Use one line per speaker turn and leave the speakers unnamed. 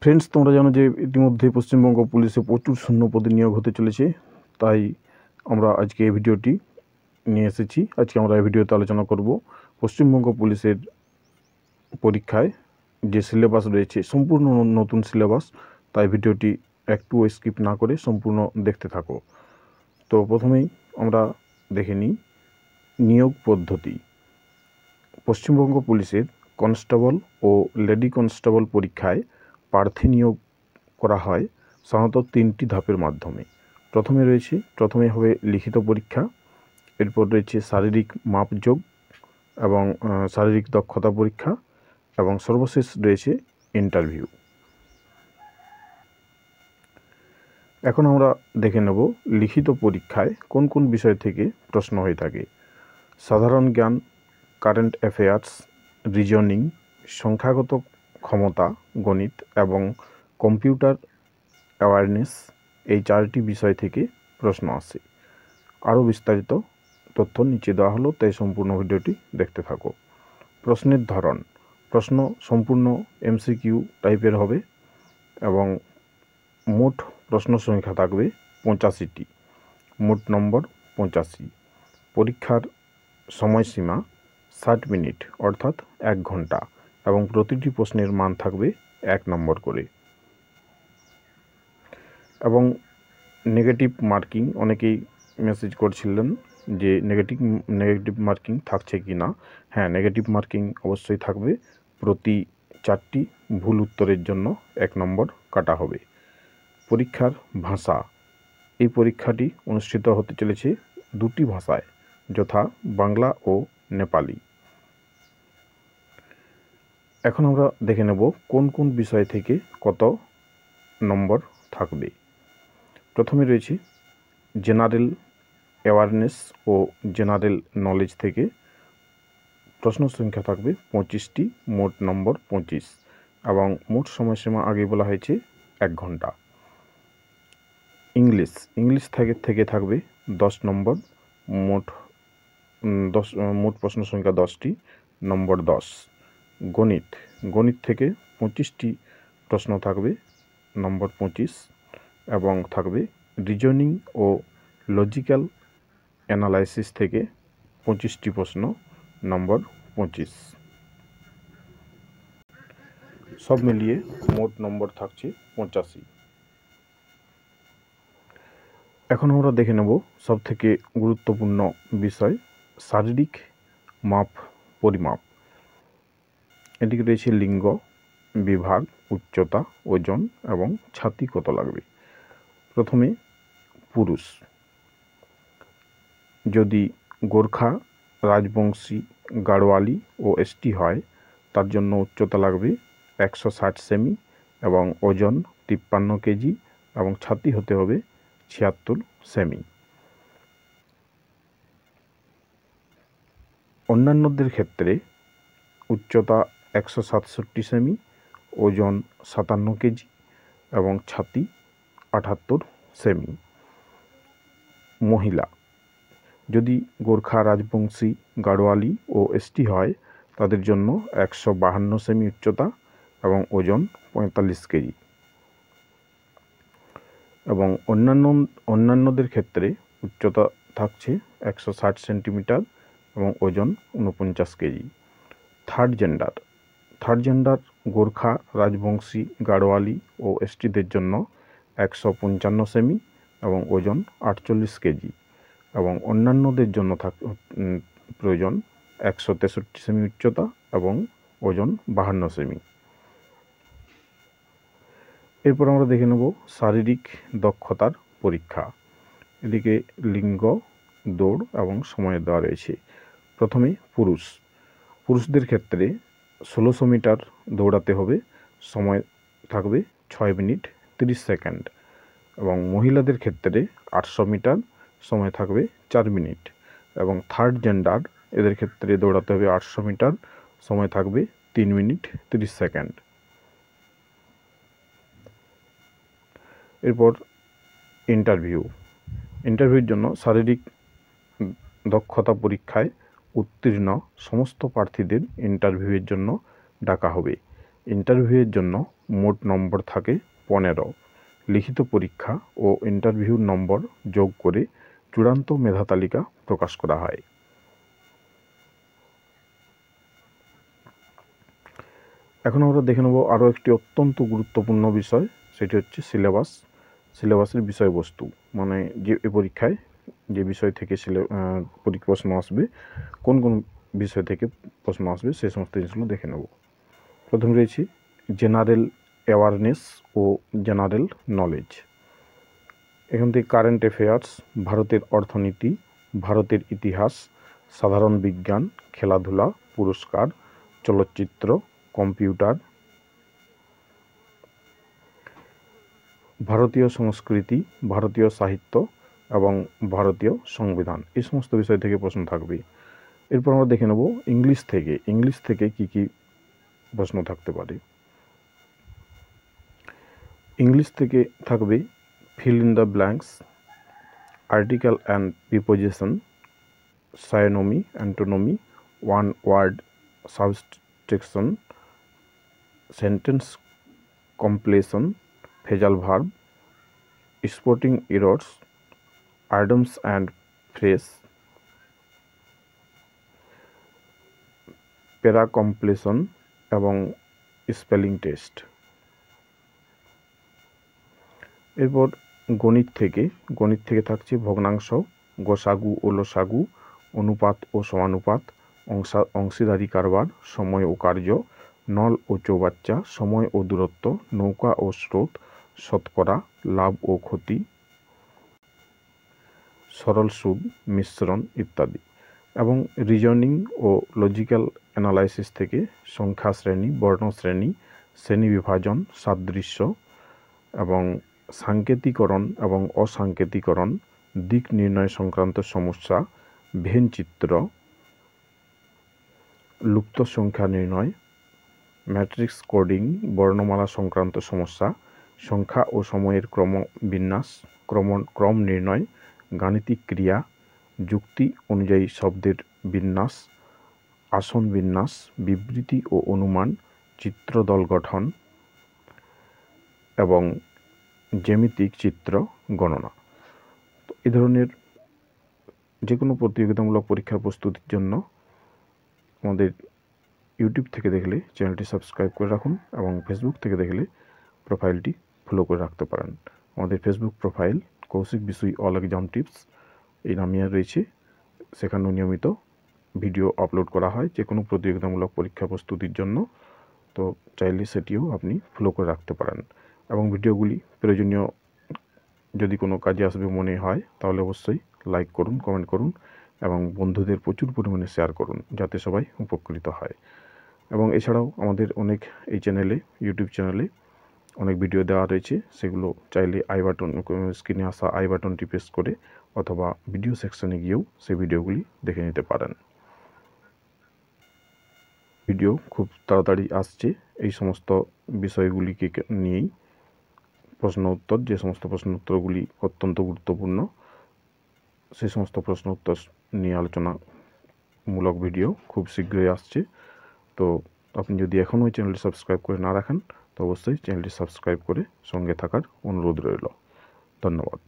Friends, তোমরা জানো যে ইতিমধ্যে পশ্চিমবঙ্গ পুলিশে প্রচুর শূন্যপদে নিয়োগ হতে চলেছে। তাই আমরা আজকে এই ভিডিওটি নিয়ে এসেছি। আজকে আমরা এই ভিডিওতে আলোচনা করব পশ্চিমবঙ্গ পুলিশের পরীক্ষায় যে সিলেবাস রয়েছে, সম্পূর্ণ নতুন সিলেবাস। তাই ভিডিওটি একটু স্কিপ না করে সম্পূর্ণ দেখতে থাকো। তো প্রথমেই আমরা দেখে নিই নিয়োগ পদ্ধতি। পশ্চিমবঙ্গ পুলিশের কনস্টেবল ও লেডি কনস্টেবল পরীক্ষায় প্রার্থী নিয়োগ করা হয় সাধারণত 3টি ধাপের মাধ্যমে। প্রথমে হবে লিখিত পরীক্ষা, এরপর রয়েছে শারীরিক মাপযোগ এবং শারীরিক দক্ষতা পরীক্ষা, এবং সর্বশেষ রয়েছে ইন্টারভিউ। এখন আমরা দেখে নেব লিখিত পরীক্ষায় কোন কোন বিষয় থেকে প্রশ্ন হয়ে থাকে। সাধারণ জ্ঞান, কারেন্ট অ্যাফেয়ার্স, রিজনিং, সংখ্যাগত ক্ষমতা, গণিত এবং কম্পিউটার অ্যাওয়ারনেস, এই 4টি বিষয় থেকে প্রশ্ন আসে। আরও বিস্তারিত তথ্য নিচে দেওয়া হলো, তাই সম্পূর্ণ ভিডিওটি দেখতে থাকো। প্রশ্নের ধরন: প্রশ্ন সম্পূর্ণ এমসিকিউ টাইপের হবে এবং মোট প্রশ্ন সংখ্যা থাকবে 85টি, মোট নম্বর 85। পরীক্ষার সময়সীমা 60 মিনিট অর্থাৎ 1 ঘন্টা, এবং প্রতিটি প্রশ্নের মান থাকবে 1 নম্বর করে। এবং নেগেটিভ মার্কিং, অনেকেই মেসেজ করছিলেন যে নেগেটিভ মার্কিং থাকছে কি না। হ্যাঁ, নেগেটিভ মার্কিং অবশ্যই থাকবে। প্রতি 4টি ভুল উত্তরের জন্য 1 নম্বর কাটা হবে। পরীক্ষার ভাষা: এই পরীক্ষাটি অনুষ্ঠিত হতে চলেছে 2টি ভাষায়, যথা বাংলা ও নেপালি। এখন আমরা দেখে নেব কোন কোন বিষয় থেকে কত নম্বর থাকবে। প্রথমে রয়েছে জেনারেল অ্যাওয়ারনেস ও জেনারেল নলেজ থেকে প্রশ্ন সংখ্যা থাকবে 25টি, মোট নম্বর 25, এবং মোট সময়সীমা আগে বলা হয়েছে 1 ঘন্টা। ইংলিশ থেকে থাকবে 10 নম্বর, মোট প্রশ্ন সংখ্যা 10টি, নম্বর 10। গণিত থেকে 25টি প্রশ্ন থাকবে, নম্বর 25, এবং থাকবে রিজনিং ও লজিক্যাল অ্যানালাইসিস থেকে 25টি প্রশ্ন, নম্বর 25। সব মিলিয়ে মোট নম্বর থাকছে 85। এখন আমরা দেখে নেব সবথেকে গুরুত্বপূর্ণ বিষয় শারীরিক পরিমাপ। এদিকে রয়েছে লিঙ্গ, বিভাগ, উচ্চতা, ওজন এবং ছাতি কত লাগবে। প্রথমে পুরুষ: যদি গোর্খা, রাজবংশী, গাড়োয়ালি ও এসটি হয়, তার জন্য উচ্চতা লাগবে 160 সেমি এবং ওজন 53 কেজি এবং ছাতি হতে হবে 76 সেমি। অন্যান্যদের ক্ষেত্রে উচ্চতা 167 সেমি, ওজন 57 কেজি এবং ছাতি 78 সেমি। মহিলা: যদি গোর্খা, রাজবংশী, গাড়োয়ালি ও এসটি হয়, তাদের জন্য 152 সেমি উচ্চতা এবং ওজন 45 কেজি। এবং অন্যান্যদের ক্ষেত্রে উচ্চতা থাকছে 160 সেন্টিমিটার এবং ওজন 49 KG. Third gender Gorkha, Rajbanshi, Garhwali ও এসটিদের জন্য 155 সেমি এবং ওজন 48 কেজি, এবং অন্যান্যদের জন্য প্রয়োজন 163 সেমি উচ্চতা এবং ওজন 52 সেমি। এরপর আমরা দেখে নেব শারীরিক দক্ষতার পরীক্ষা। এদিকে লিঙ্গ, দৌড় এবং সময় দেওয়া রয়েছে। প্রথমে পুরুষদের ক্ষেত্রে 1600 মিটার দৌড়াতে হবে, সময় থাকবে 6 মিনিট 30 সেকেন্ড, এবং মহিলাদের ক্ষেত্রে 800 মিটার, সময় থাকবে 4 মিনিট, এবং থার্ড জেন্ডার এদের ক্ষেত্রে দৌড়াতে হবে 800 মিটার, সময় থাকবে 3 মিনিট 30 সেকেন্ড। এরপর ইন্টারভিউর জন্য শারীরিক দক্ষতা পরীক্ষায় উত্তীর্ণ সমস্ত প্রার্থীদের ইন্টারভিউয়ের জন্য ডাকা হবে। ইন্টারভিউয়ের জন্য মোট নম্বর থাকে 15। লিখিত পরীক্ষা ও ইন্টারভিউর নম্বর যোগ করে চূড়ান্ত মেধা তালিকা প্রকাশ করা হয়। এখন আমরা দেখে নেব আরও একটি অত্যন্ত গুরুত্বপূর্ণ বিষয়, সেটি হচ্ছে সিলেবাসের বিষয়বস্তু, মানে যে পরীক্ষায় যে বিষয় থেকে প্রশ্ন আসবে, কোন কোন বিষয় থেকে প্রশ্ন আসবে সেই সমস্ত জিনিসগুলো দেখে নেব। প্রথমে রয়েছে জেনারেল অ্যাওয়ারনেস ও জেনারেল নলেজ। এখান থেকে কারেন্ট অ্যাফেয়ার্স, ভারতের অর্থনীতি, ভারতের ইতিহাস, সাধারণ বিজ্ঞান, খেলাধুলা, পুরস্কার, চলচ্চিত্র, কম্পিউটার, ভারতীয় সংস্কৃতি, ভারতীয় সাহিত্য এবং ভারতীয় সংবিধান, এই সমস্ত বিষয় থেকে প্রশ্ন থাকবে। এরপর আমরা দেখে নেব ইংলিশ থেকে কি কি প্রশ্ন থাকতে পারে। ইংলিশ থেকে থাকবে fill in the blanks, article and preposition, synonym, antonym, one word substitution, sentence completion, phrasal verb, spotting errors, idioms and phrase, para completion এবং স্পেলিং টেস্ট। এরপর গণিত থেকে থাকছে ভগ্নাংশ, গসাগু ও লসাগু, অনুপাত ও সমানুপাত, অংশীদারি কারবার, সময় ও কার্য, নল ও চৌবাচ্চা, সময় ও দূরত্ব, নৌকা ও স্রোত, শতকরা, লাভ ও ক্ষতি, সরল সুদ, মিশ্রণ ইত্যাদি। এবং রিজনিং ও লজিক্যাল অ্যানালাইসিস থেকে সংখ্যা শ্রেণী, বর্ণশ্রেণী, শ্রেণী বিভাজন, সাদৃশ্য এবং সাংকেতিকরণ এবং অসাংকেতিকরণ, দিক নির্ণয় সংক্রান্ত সমস্যা, ভেন চিত্র, লুপ্ত সংখ্যা নির্ণয়, ম্যাট্রিক্স কোডিং, বর্ণমালা সংক্রান্ত সমস্যা, সংখ্যা ও সময়ের ক্রম নির্ণয়, গাণিতিক ক্রিয়া, যুক্তি অনুযায়ী শব্দের বিন্যাস, আসন বিন্যাস, বিবৃতি ও অনুমান, চিত্রদল গঠন এবং জ্যামিতিক চিত্র গণনা। তো এই ধরনের যে কোনো প্রতিযোগিতামূলক পরীক্ষার প্রস্তুতির জন্য আমাদের ইউটিউব থেকে দেখলে চ্যানেলটি সাবস্ক্রাইব করে রাখুন এবং ফেসবুক থেকে দেখলে প্রোফাইলটি ফলো করে রাখতে পারেন। আমাদের Facebook profile Koushik Bisui all exam tips এই নামে রয়েছে। সেখানেও নিয়মিত ভিডিও আপলোড করা হয় যে কোনো প্রতিযোগিতামূলক পরীক্ষা প্রস্তুতির জন্য, তো চাইলে সেটিও আপনি ফলো করে রাখতে পারেন। এবং ভিডিওগুলি প্রয়োজনীয় যদি কোনো কাজে আসবে মনে হয় তাহলে অবশ্যই লাইক করুন, কমেন্ট করুন এবং বন্ধুদের প্রচুর পরিমাণে শেয়ার করুন যাতে সবাই উপকৃত হয়। এবং এছাড়াও আমাদের অনেক এই চ্যানেলে, ইউটিউব চ্যানেলে অনেক ভিডিও দেওয়া রয়েছে, সেগুলো চাইলে স্ক্রিনে আসা আই বাটনটি প্রেস করে অথবা ভিডিও সেকশনে গিয়েও সেই ভিডিওগুলি দেখে নিতে পারেন। ভিডিও খুব তাড়াতাড়ি আসছে এই সমস্ত বিষয়গুলিকে নিয়েই প্রশ্ন উত্তর, যে সমস্ত প্রশ্ন উত্তরগুলি অত্যন্ত গুরুত্বপূর্ণ সেই সমস্ত প্রশ্ন উত্তর নিয়ে আলোচনামূলক ভিডিও খুব শীঘ্রই আসছে। তো আপনি যদি এখনও এই চ্যানেলটি সাবস্ক্রাইব করে না রাখেন তো অবশ্যই চ্যানেলটি সাবস্ক্রাইব করে সঙ্গে থাকার অনুরোধ রইল। ধন্যবাদ।